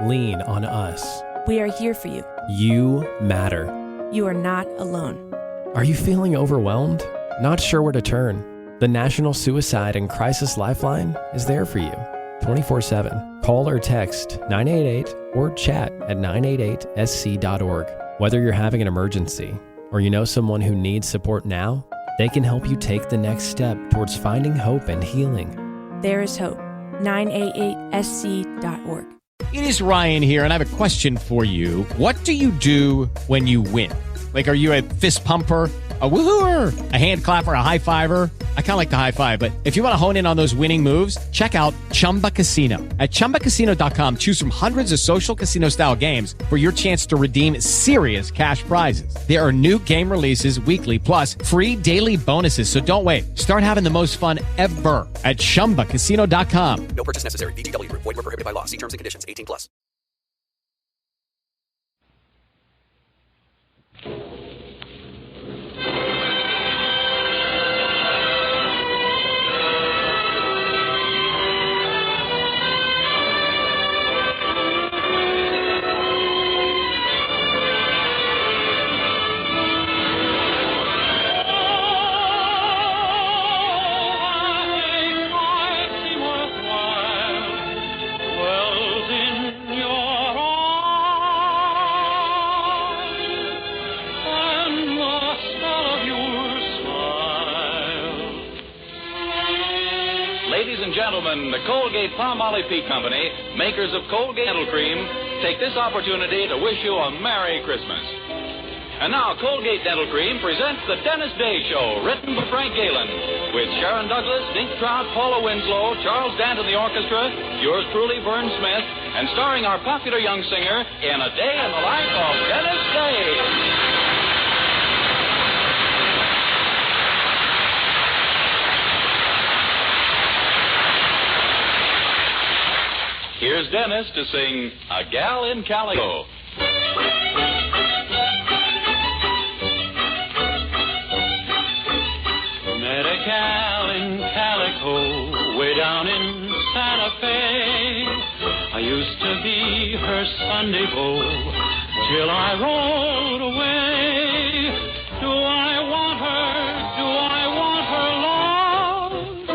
lean on us. We are here for you. You matter. You are not alone. Are you feeling overwhelmed? Not sure where to turn? The National Suicide and Crisis Lifeline is there for you 24/7. Call or text 988 or chat at 988sc.org. Whether you're having an emergency or you know someone who needs support now, they can help you take the next step towards finding hope and healing. There is hope. 988sc.org. It is Ryan here, and I have a question for you. What do you do when you win? Like, are you a fist pumper, a woohooer, a hand clapper, a high fiver? I kind of like the high five, but if you want to hone in on those winning moves, check out Chumba Casino. At ChumbaCasino.com, choose from hundreds of social casino-style games for your chance to redeem serious cash prizes. There are new game releases weekly, plus free daily bonuses. So don't wait. Start having the most fun ever at ChumbaCasino.com. No purchase necessary. VGW. Void where prohibited by law. See terms and conditions. 18+. Ladies and gentlemen, the Colgate-Palmolive Peak Company, makers of Colgate Dental Cream, take this opportunity to wish you a Merry Christmas. And now, Colgate Dental Cream presents The Dennis Day Show, written by Frank Galen, with Sharon Douglas, Dink Trout, Paula Winslow, Charles Dant in the orchestra, yours truly, Vern Smith, and starring our popular young singer in A Day in the Life of Dennis Day. Here's Dennis to sing A Gal in Calico. Met a gal in Calico way down in Santa Fe. I used to be her Sunday beau till I rode away. Do I want her? Do I want her long?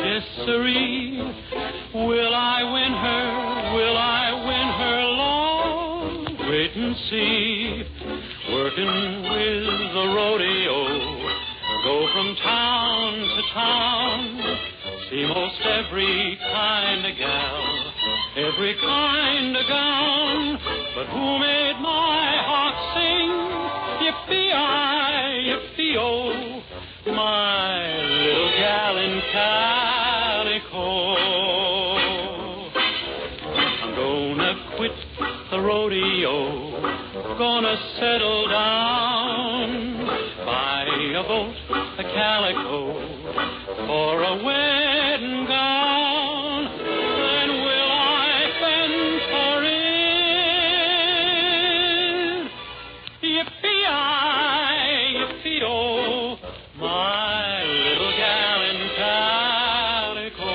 Yes, sirree. Will I win her? Will I win her long? Wait and see. Working with the rodeo, go from town to town. See most every kind of gal, every kind of gown. But who made my heart sing? Yippee-I, yippee-oh, my little gal in calico. Quit the rodeo, gonna settle down, buy a boat, a calico, for a wedding gown. Then will I fend for it? Yippee-I, yippee-oh, my little gal in calico.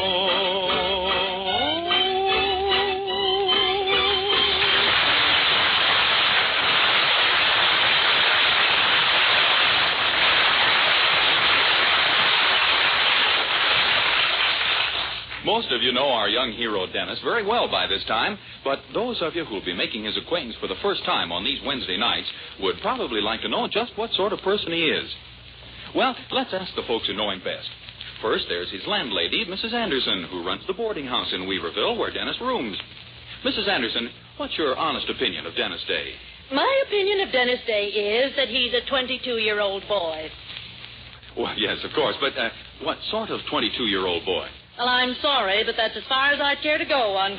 Most of you know our young hero, Dennis, very well by this time, but those of you who'll be making his acquaintance for the first time on these Wednesday nights would probably like to know just what sort of person he is. Well, let's ask the folks who know him best. First, there's his landlady, Mrs. Anderson, who runs the boarding house in Weaverville where Dennis rooms. Mrs. Anderson, what's your honest opinion of Dennis Day? My opinion of Dennis Day is that he's a 22-year-old boy. Well, yes, of course, but what sort of 22-year-old boy? Well, I'm sorry, but that's as far as I'd care to go on.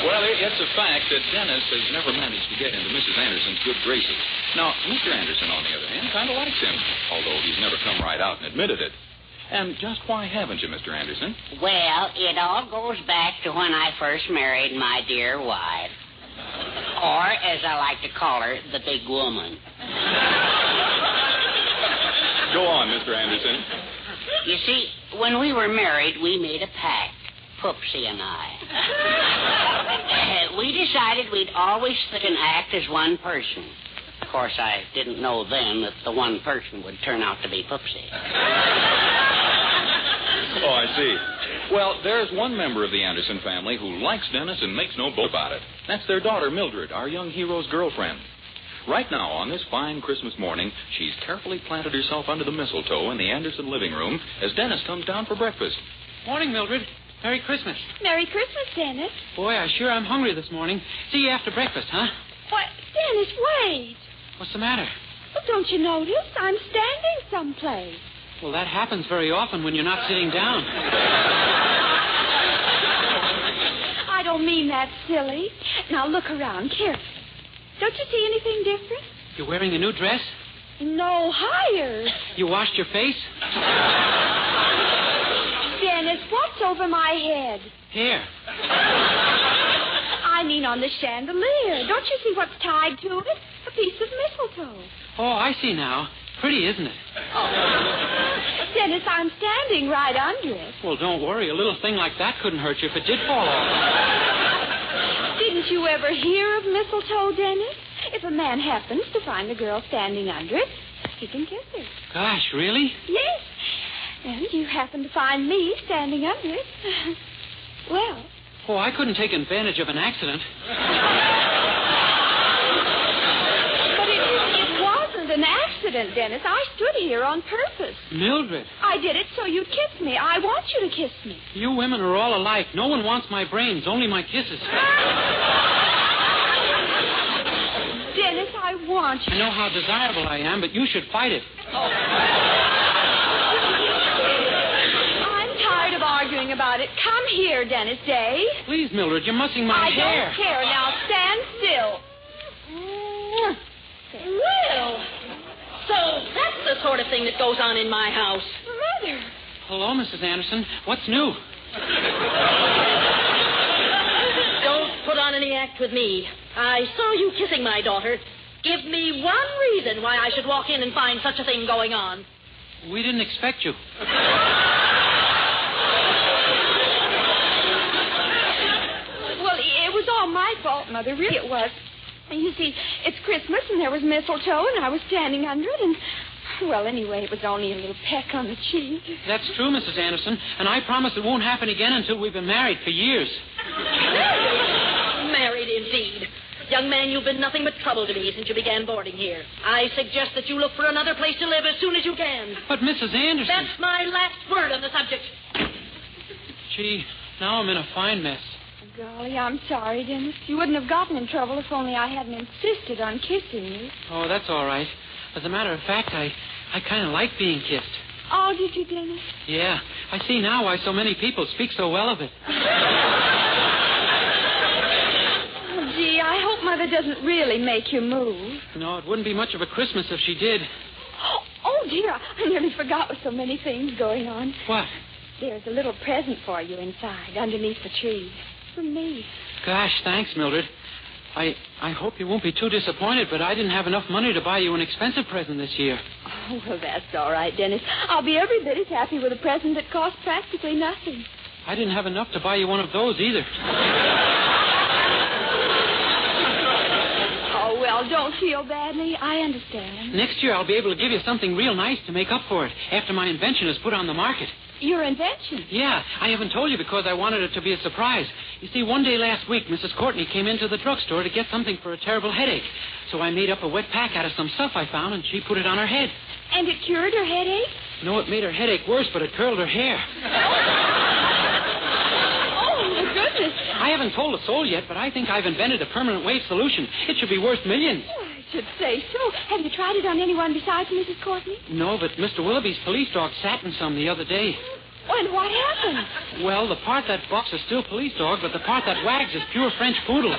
Well, it's a fact that Dennis has never managed to get into Mrs. Anderson's good graces. Now, Mr. Anderson, on the other hand, kind of likes him, although he's never come right out and admitted it. And just why haven't you, Mr. Anderson? Well, it all goes back to when I first married my dear wife. Or, as I like to call her, the big woman. Go on, Mr. Anderson. You see, when we were married, we made a pact, Poopsie and I. We we'd always think and act as one person. Of course, I didn't know then that the one person would turn out to be Poopsie. Oh, I see. Well, there's one member of the Anderson family who likes Dennis and makes no boast about it. That's their daughter, Mildred, our young hero's girlfriend. Right now, on this fine Christmas morning, she's carefully planted herself under the mistletoe in the Anderson living room as Dennis comes down for breakfast. Morning, Mildred. Merry Christmas. Merry Christmas, Dennis. Boy, I sure am hungry this morning. See you after breakfast, huh? Why, Dennis, wait. What's the matter? Well, don't you notice? I'm standing someplace. Well, that happens very often when you're not sitting down. I don't mean that silly. Now, look around carefully. Don't you see anything different? You're wearing a new dress? No, higher. You washed your face? Dennis, what's over my head? Hair. I mean on the chandelier. Don't you see what's tied to it? A piece of mistletoe. Oh, I see now. Pretty, isn't it? Dennis, I'm standing right under it. Well, don't worry. A little thing like that couldn't hurt you if it did fall off. Didn't you ever hear of mistletoe, Dennis? If a man happens to find a girl standing under it, he can kiss her. Gosh, really? Yes. And you happen to find me standing under it. Well. Oh, I couldn't take advantage of an accident. But it wasn't an accident, Dennis. I stood here on purpose. Mildred. I did it so you'd kiss me. I want you to kiss me. You women are all alike. No one wants my brains, only my kisses. Dennis, I want you. I know how desirable I am, but you should fight it. I'm tired of arguing about it. Come here, Dennis Day. Please, Mildred, you're mussing my hair. I don't care. Now stand still. Well, so that's the sort of thing that goes on in my house. Mother. Hello, Mrs. Anderson. What's new? Don't put on any act with me. I saw you kissing my daughter. Give me one reason why I should walk in and find such a thing going on. We didn't expect you. Well, it was all my fault, Mother. Really, it was. You see, it's Christmas, and there was mistletoe, and I was standing under it, and... Well, anyway, it was only a little peck on the cheek. That's true, Mrs. Anderson, and I promise it won't happen again until we've been married for years. Married, indeed. Young man, you've been nothing but trouble to me since you began boarding here. I suggest that you look for another place to live as soon as you can. But, Mrs. Anderson... That's my last word on the subject. Gee, now I'm in a fine mess. Golly, I'm sorry, Dennis. You wouldn't have gotten in trouble if only I hadn't insisted on kissing you. Oh, that's all right. As a matter of fact, I kind of like being kissed. Oh, did you, Dennis? Yeah. I see now why so many people speak so well of it. Oh, gee, I hope Mother doesn't really make you move. No, it wouldn't be much of a Christmas if she did. Oh, dear, I nearly forgot with so many things going on. What? There's a little present for you inside, underneath the tree. From me. Gosh, thanks, Mildred. I hope you won't be too disappointed, but I didn't have enough money to buy you an expensive present this year. Oh, well, that's all right, Dennis. I'll be every bit as happy with a present that costs practically nothing. I didn't have enough to buy you one of those either. Oh, well, don't feel badly. I understand. Next year I'll be able to give you something real nice to make up for it after my invention is put on the market. Your invention? Yeah, I haven't told you because I wanted it to be a surprise. You see, one day last week, Mrs. Courtney came into the drugstore to get something for a terrible headache. So I made up a wet pack out of some stuff I found, and she put it on her head. And it cured her headache? No, it made her headache worse, but it curled her hair. Oh, my goodness. I haven't told a soul yet, but I think I've invented a permanent wave solution. It should be worth millions. Oh, I should say so. Have you tried it on anyone besides Mrs. Courtney? No, but Mr. Willoughby's police dog sat in some the other day. And what happened? Well, the part that barks is still police dog, but the part that wags is pure French poodle. Oh,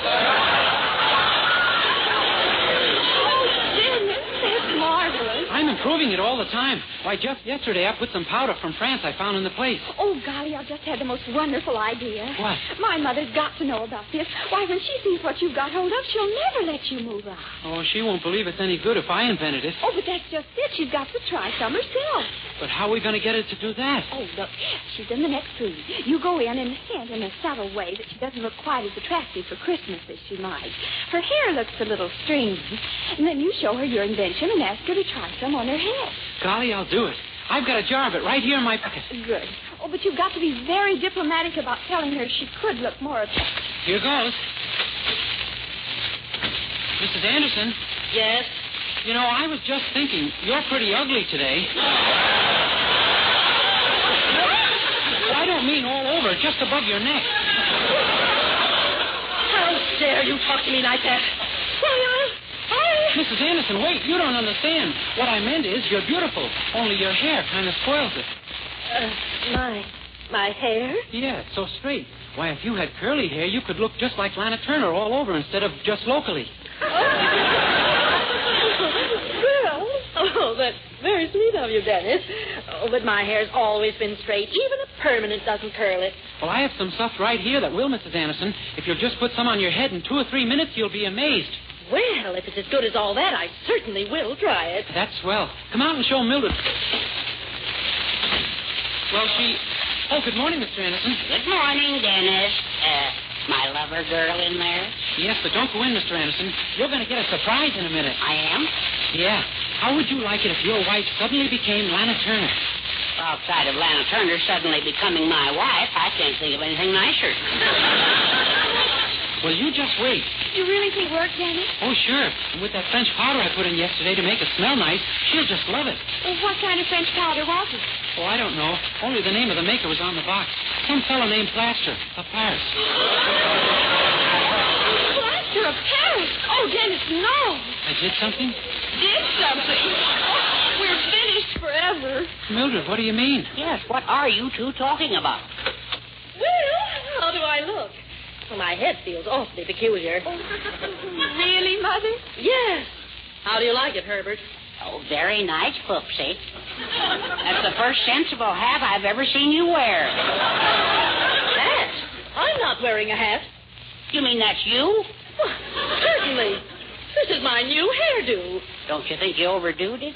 Dennis, that's marvelous. I'm improving it all the time. Why, just yesterday I put some powder from France I found in the place. Oh, golly, I just had the most wonderful idea. What? My mother's got to know about this. Why, when she sees what you've got hold of, she'll never let you move out. Oh, she won't believe it's any good if I invented it. Oh, but that's just it. She's got to try some herself. But how are we going to get her to do that? Oh, look, she's in the next room. You go in and hint in a subtle way that she doesn't look quite as attractive for Christmas as she might. Her hair looks a little stringy. And then you show her your invention and ask her to try some on her head. Golly, I'll do it. I've got a jar of it right here in my pocket. Good. Oh, but you've got to be very diplomatic about telling her she could look more attractive. Here goes. Mrs. Anderson. Yes? You know, I was just thinking, you're pretty ugly today. I don't mean all over, just above your neck. How dare you talk to me like that? Mrs. Anderson, wait, you don't understand. What I meant is you're beautiful, only your hair kind of spoils it. My hair? Yeah, it's so straight. Why, if you had curly hair, you could look just like Lana Turner all over instead of just locally. Oh, that's very sweet of you, Dennis. Oh, but my hair's always been straight. Even a permanent doesn't curl it. Well, I have some stuff right here that will, Mrs. Anderson. If you'll just put some on your head in 2 or 3 minutes, you'll be amazed. Well, if it's as good as all that, I certainly will try it. That's swell. Come out and show Mildred. Well, Oh, good morning, Mr. Anderson. Good morning, Dennis. My lover girl in there? Yes, but don't go in, Mr. Anderson. You're going to get a surprise in a minute. I am? Yeah. How would you like it if your wife suddenly became Lana Turner? Outside of Lana Turner suddenly becoming my wife, I can't think of anything nicer. Well, you just wait. You really think it worked, Dennis? Oh, sure. And with that French powder I put in yesterday to make it smell nice, she'll just love it. Well, what kind of French powder was it? Oh, I don't know. Only the name of the maker was on the box. Some fellow named Plaster of Paris. Plaster of Paris? Oh, Dennis, no. I did something? Did something? Oh, we're finished forever. Mildred, what do you mean? Yes, what are you two talking about? Well, how do I look? Well, my head feels awfully peculiar. Oh, really, Mother? Yes. How do you like it, Herbert? Oh, very nice, Poopsie. That's the first sensible hat I've ever seen you wear. Hat? I'm not wearing a hat. You mean that's you? Well, certainly. This is my new hairdo. Don't you think you overdoed it?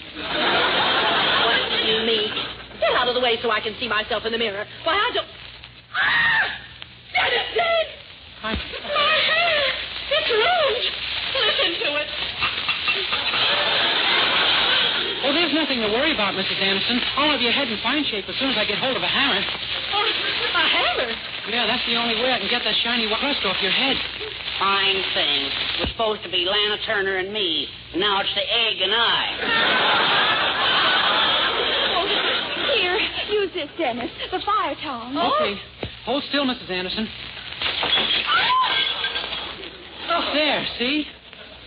What do you mean? Get out of the way so I can see myself in the mirror. Why, I don't... Ah! Dennis, Dave! My hair! It's ruined! Listen to it. Oh, there's nothing to worry about, Mrs. Anderson. I'll have your head in fine shape as soon as I get hold of a hammer. Oh, a hammer? Yeah, that's the only way I can get that shiny crust off your head. Fine thing. It was supposed to be Lana Turner and me. Now it's the egg and I. Oh, here, use this, Dennis. The fire tongs. Okay. Hold still, Mrs. Anderson. Oh, there, see?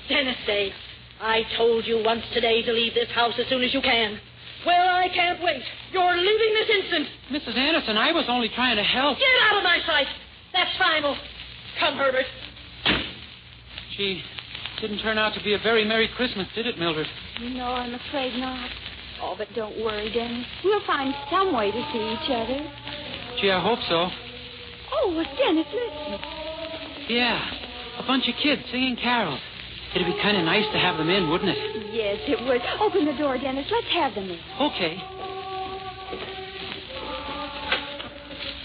Dennis, Dave, I told you once today to leave this house as soon as you can. Well, I can't wait. You're leaving this instant. Mrs. Anderson, I was only trying to help. Get out of my sight. That's final. Come, Herbert. Gee, didn't turn out to be a very Merry Christmas, did it, Mildred? No, I'm afraid not. Oh, but don't worry, Dennis. We'll find some way to see each other. Gee, I hope so. Oh, Dennis, listen. Yeah, a bunch of kids singing carols. It'd be kind of nice to have them in, wouldn't it? Yes, it would. Open the door, Dennis. Let's have them in. Okay.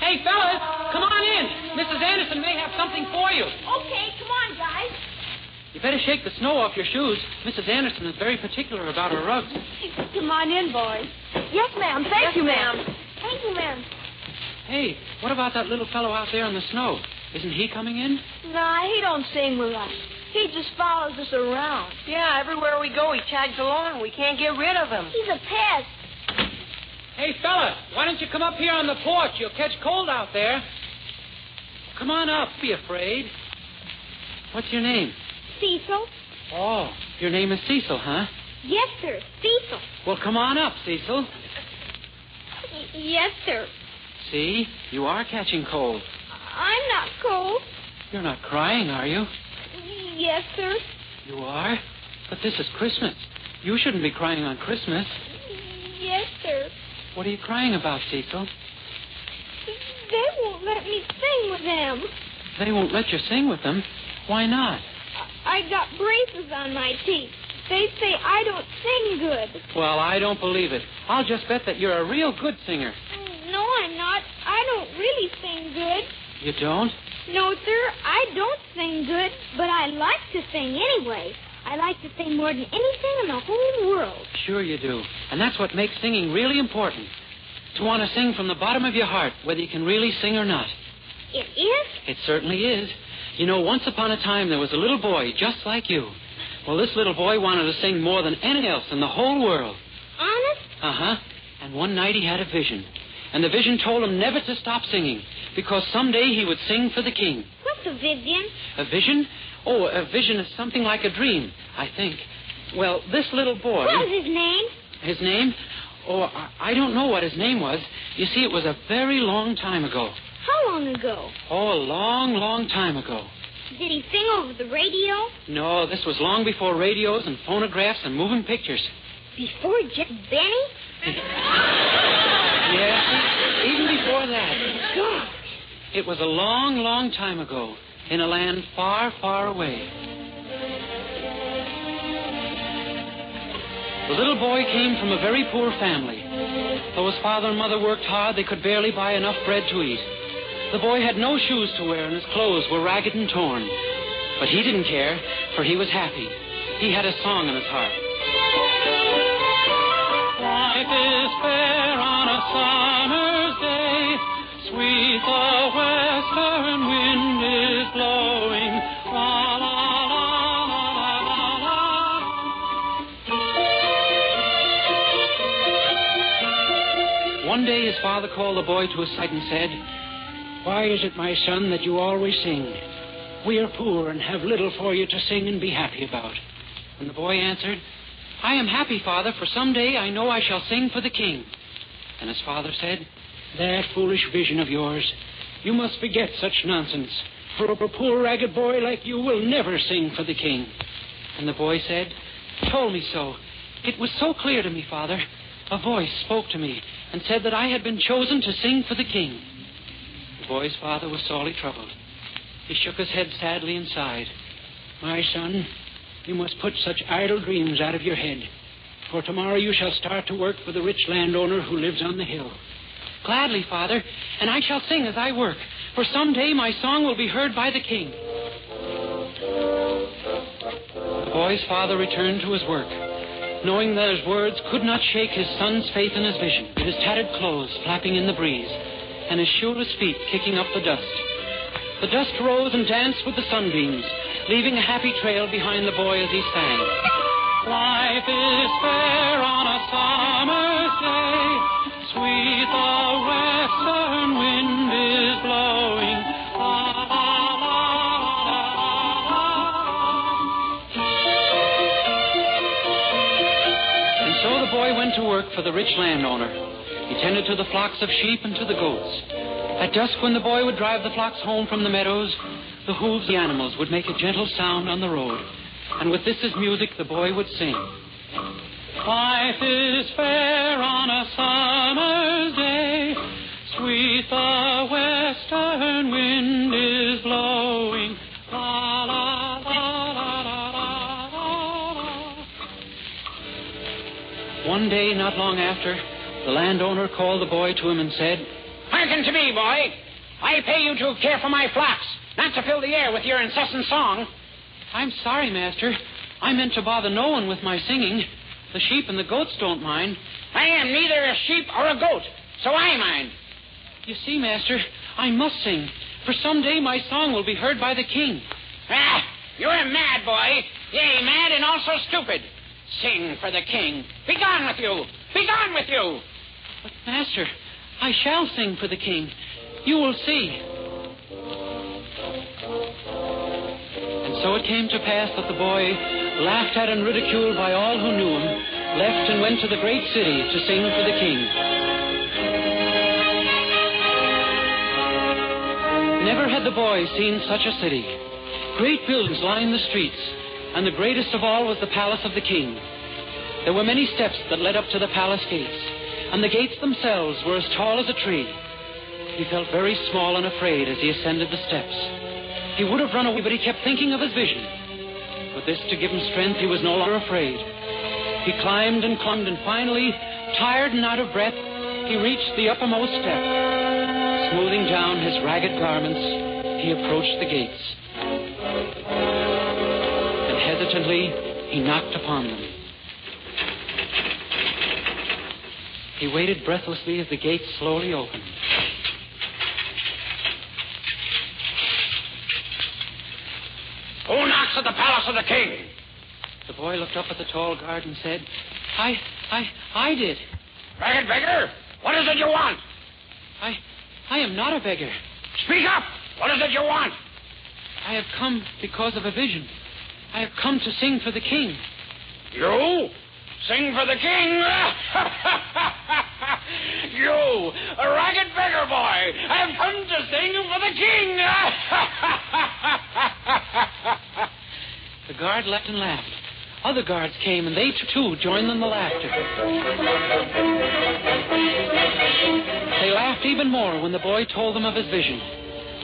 Hey, fellas, come on in. Mrs. Anderson may have something for you. Okay, come on, guys. You better shake the snow off your shoes. Mrs. Anderson is very particular about her rugs. Come on in, boys. Yes, ma'am. Thank you, ma'am. Thank you, ma'am. Hey, what about that little fellow out there in the snow? Isn't he coming in? Nah, he don't sing with us. He just follows us around. Yeah, everywhere we go, he tags along. We can't get rid of him. He's a pest. Hey, fella, why don't you come up here on the porch? You'll catch cold out there. Come on up. Be afraid. What's your name? Cecil? Oh, your name is Cecil, huh? Yes, sir. Cecil. Well, come on up, Cecil. Yes, sir. See, you are catching cold. I'm not cold. You're not crying, are you? Yes, sir. You are? But this is Christmas. You shouldn't be crying on Christmas. Yes, sir. What are you crying about, Cecil? They won't let me sing with them. They won't let you sing with them. Why not? I got braces on my teeth. They say I don't sing good. Well, I don't believe it. I'll just bet that you're a real good singer. No, I'm not. I don't really sing good. You don't? No, sir, I don't sing good, but I like to sing anyway. I like to sing more than anything in the whole world. Sure you do. And that's what makes singing really important. To want to sing from the bottom of your heart, whether you can really sing or not. It is? It certainly is. You know, once upon a time there was a little boy just like you. Well, this little boy wanted to sing more than anything else in the whole world. Honest? Uh-huh. And one night he had a vision. And the vision told him never to stop singing, because someday he would sing for the king. What's a vision? A vision? Oh, a vision is something like a dream, I think. Well, this little boy... What was his name? His name? Oh, I don't know what his name was. You see, it was a very long time ago. How long ago? Oh, a long, long time ago. Did he sing over the radio? No, this was long before radios and phonographs and moving pictures. Before Jack Benny? Yeah, even before that. Gosh. It was a long, long time ago in a land far, far away. The little boy came from a very poor family. Though his father and mother worked hard, they could barely buy enough bread to eat. The boy had no shoes to wear, and his clothes were ragged and torn. But he didn't care, for he was happy. He had a song in his heart. Life is fair on a summer's day. Sweet the western wind is blowing. La, la, la, la, la, la, la. One day his father called the boy to his side and said, "Why is it, my son, that you always sing? We are poor and have little for you to sing and be happy about." And the boy answered, "I am happy, Father, for someday I know I shall sing for the king." And his father said, "That foolish vision of yours, you must forget such nonsense, for a poor ragged boy like you will never sing for the king." And the boy said, "Told me so. It was so clear to me, Father. A voice spoke to me and said that I had been chosen to sing for the king." The boy's father was sorely troubled. He shook his head sadly and sighed. "My son, you must put such idle dreams out of your head, for tomorrow you shall start to work for the rich landowner who lives on the hill." "Gladly, Father, and I shall sing as I work, for someday my song will be heard by the king." The boy's father returned to his work, knowing that his words could not shake his son's faith in his vision, with his tattered clothes flapping in the breeze, and his shoeless feet kicking up the dust. The dust rose and danced with the sunbeams, leaving a happy trail behind the boy as he sang. Life is fair on a summer's day. Sweet the western wind is blowing. La, la, la, la, la, la. And so the boy went to work for the rich landowner. He tended to the flocks of sheep and to the goats. At dusk, when the boy would drive the flocks home from the meadows, the hooves of the animals would make a gentle sound on the road. And with this as music, the boy would sing. Life is fair on a summer's day. Sweet the western wind is blowing. La, la, la, la, la, la, la. One day, not long after, the landowner called the boy to him and said, "Hearken to me, boy. I pay you to care for my flocks, not to fill the air with your incessant song." "I'm sorry, master. I meant to bother no one with my singing. The sheep and the goats don't mind." "I am neither a sheep or a goat, so I mind." "You see, master, I must sing, for someday my song will be heard by the king." "Ah, you're mad, boy. Yea, mad and also stupid. Sing for the king. Begone with you. Begone with you." "But, master, I shall sing for the king. You will see." And so it came to pass that the boy, laughed at and ridiculed by all who knew him, left and went to the great city to sing for the king. Never had the boy seen such a city. Great buildings lined the streets, and the greatest of all was the palace of the king. There were many steps that led up to the palace gates, and the gates themselves were as tall as a tree. He felt very small and afraid as he ascended the steps. He would have run away, but he kept thinking of his vision. With this to give him strength, he was no longer afraid. He climbed and climbed, and finally, tired and out of breath, he reached the uppermost step. Smoothing down his ragged garments, he approached the gates. And hesitantly, he knocked upon them. He waited breathlessly as the gates slowly opened. Who knocks at the palace of the king? The boy looked up at the tall guard and said, I did. Ragged beggar, what is it you want? I am not a beggar. Speak up! What is it you want? I have come because of a vision. I have come to sing for the king. You? Sing for the king? You, a ragged beggar boy, have come to sing for the king! The guard laughed and laughed. Other guards came, and they too joined in the laughter. They laughed even more when the boy told them of his vision.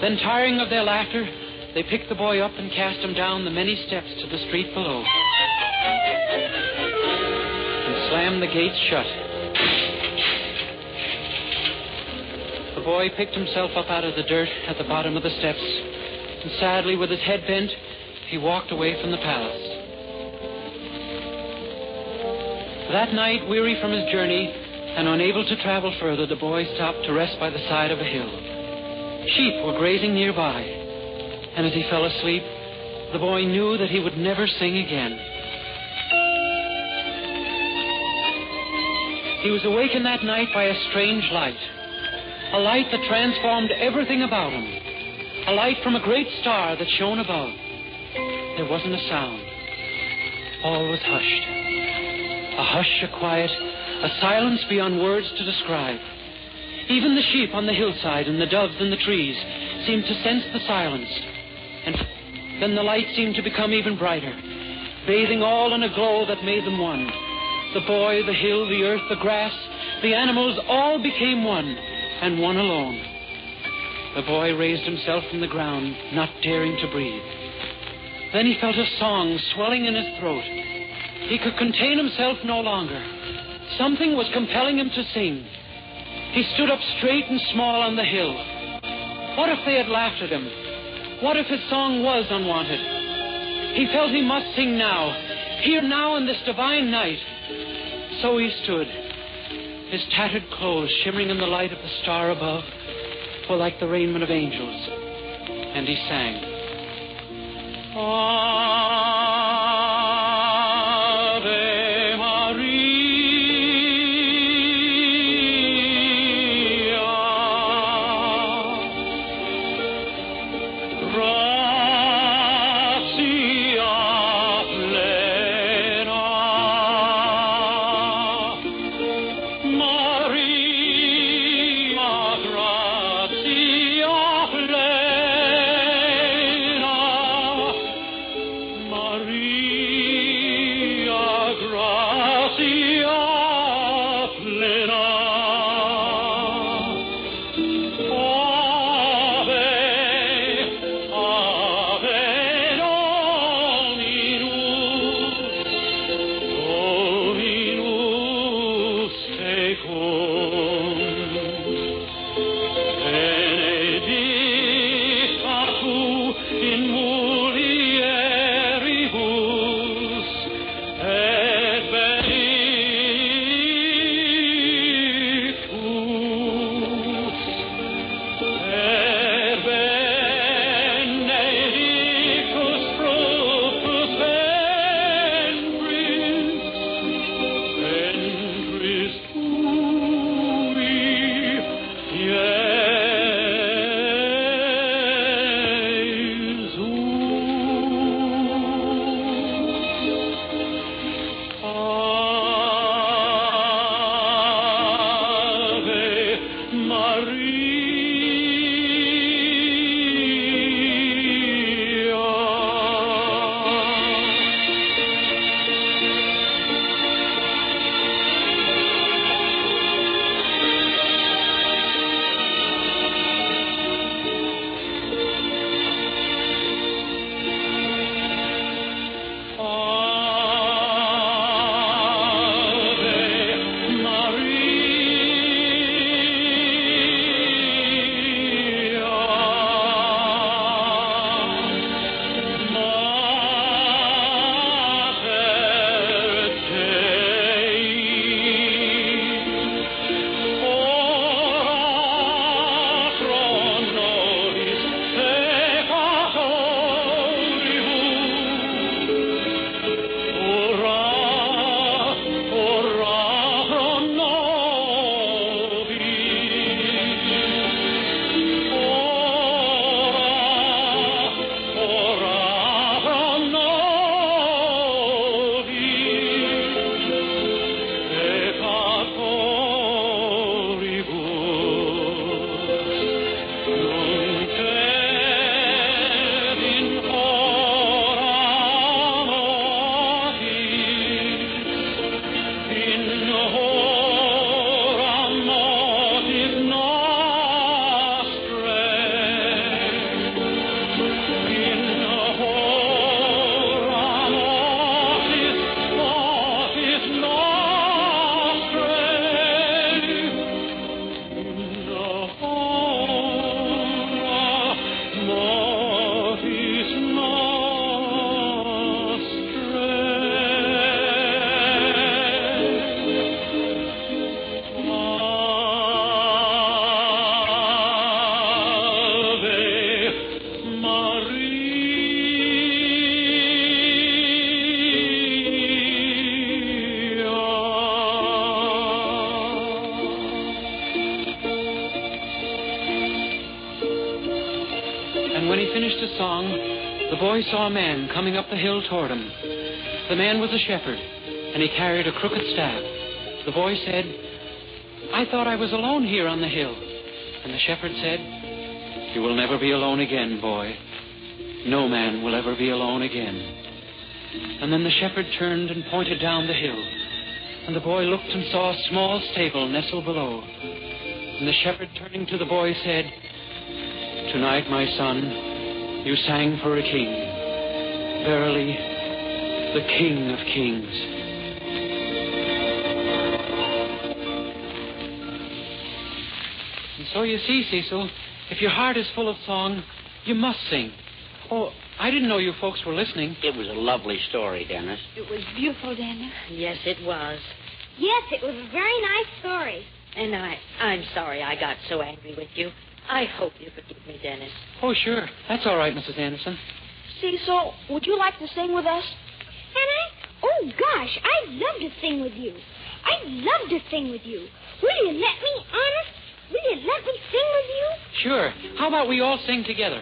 Then, tiring of their laughter, they picked the boy up and cast him down the many steps to the street below. And slammed the gates shut. The boy picked himself up out of the dirt at the bottom of the steps, and sadly, with his head bent, he walked away from the palace. That night, weary from his journey and unable to travel further, the boy stopped to rest by the side of a hill. Sheep were grazing nearby, and as he fell asleep, the boy knew that he would never sing again. He was awakened that night by a strange light, a light that transformed everything about him, a light from a great star that shone above. There wasn't a sound. All was hushed. A hush, a quiet, a silence beyond words to describe. Even the sheep on the hillside and the doves in the trees seemed to sense the silence. And then the light seemed to become even brighter, bathing all in a glow that made them one. The boy, the hill, the earth, the grass, the animals all became one, and one alone. The boy raised himself from the ground, not daring to breathe. Then he felt a song swelling in his throat. He could contain himself no longer. Something was compelling him to sing. He stood up straight and small on the hill. What if they had laughed at him? What if his song was unwanted? He felt he must sing now, here now in this divine night. So he stood. His tattered clothes, shimmering in the light of the star above, were like the raiment of angels. And he sang. the boy saw a man coming up the hill toward him. The man was a shepherd, and he carried a crooked staff. The boy said, "I thought I was alone here on the hill." And the shepherd said, "You will never be alone again, boy. No man will ever be alone again." And then the shepherd turned and pointed down the hill. And the boy looked and saw a small stable nestled below. And the shepherd, turning to the boy, said, "Tonight, my son, you sang for a king. Verily, the King of Kings." And so you see, Cecil, if your heart is full of song, you must sing. Oh, I didn't know you folks were listening. It was a lovely story, Dennis. It was beautiful, Dennis. Yes, it was. Yes, it was a very nice story. And I'm sorry I got so angry with you. I hope you forgive me, Dennis. Oh, sure. That's all right, Mrs. Anderson. Cecil, would you like to sing with us? And oh, gosh, I'd love to sing with you. I'd love to sing with you. Will you let me, honest? Will you let me sing with you? Sure. How about we all sing together?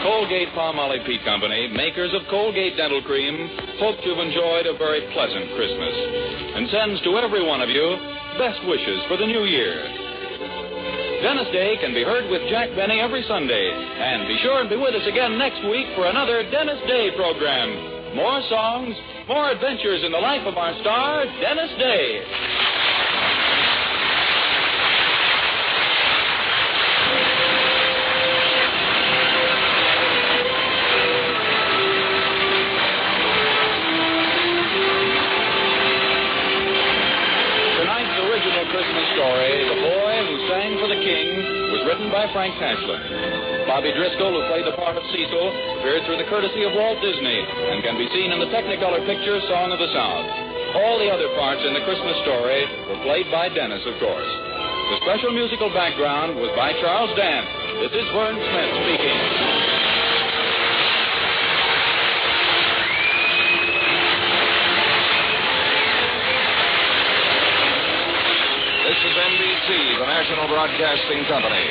Colgate-Palmolive Peat Company, makers of Colgate Dental Cream, hopes you've enjoyed a very pleasant Christmas and sends to every one of you best wishes for the new year. Dennis Day can be heard with Jack Benny every Sunday. And be sure and be with us again next week for another Dennis Day program. More songs, more adventures in the life of our star, Dennis Day. Christmas story, The Boy Who Sang for the King, was written by Frank Tashlin. Bobby Driscoll, who played the part of Cecil, appeared through the courtesy of Walt Disney and can be seen in the Technicolor picture Song of the South. All the other parts in the Christmas story were played by Dennis, of course. The special musical background was by Charles Dance. This is Vern Smith speaking. This is NBC, the National Broadcasting Company.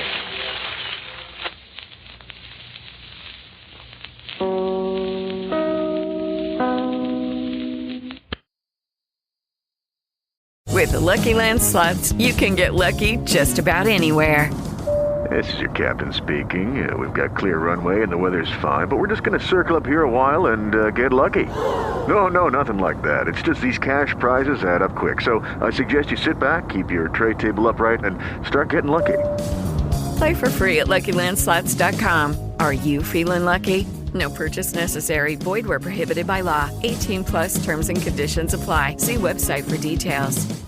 With the Lucky Land Slots, you can get lucky just about anywhere. This is your captain speaking. We've got clear runway and the weather's fine, but we're just going to circle up here a while and get lucky. No, nothing like that. It's just these cash prizes add up quick. So I suggest you sit back, keep your tray table upright, and start getting lucky. Play for free at LuckyLandSlots.com. Are you feeling lucky? No purchase necessary. Void where prohibited by law. 18+ terms and conditions apply. See website for details.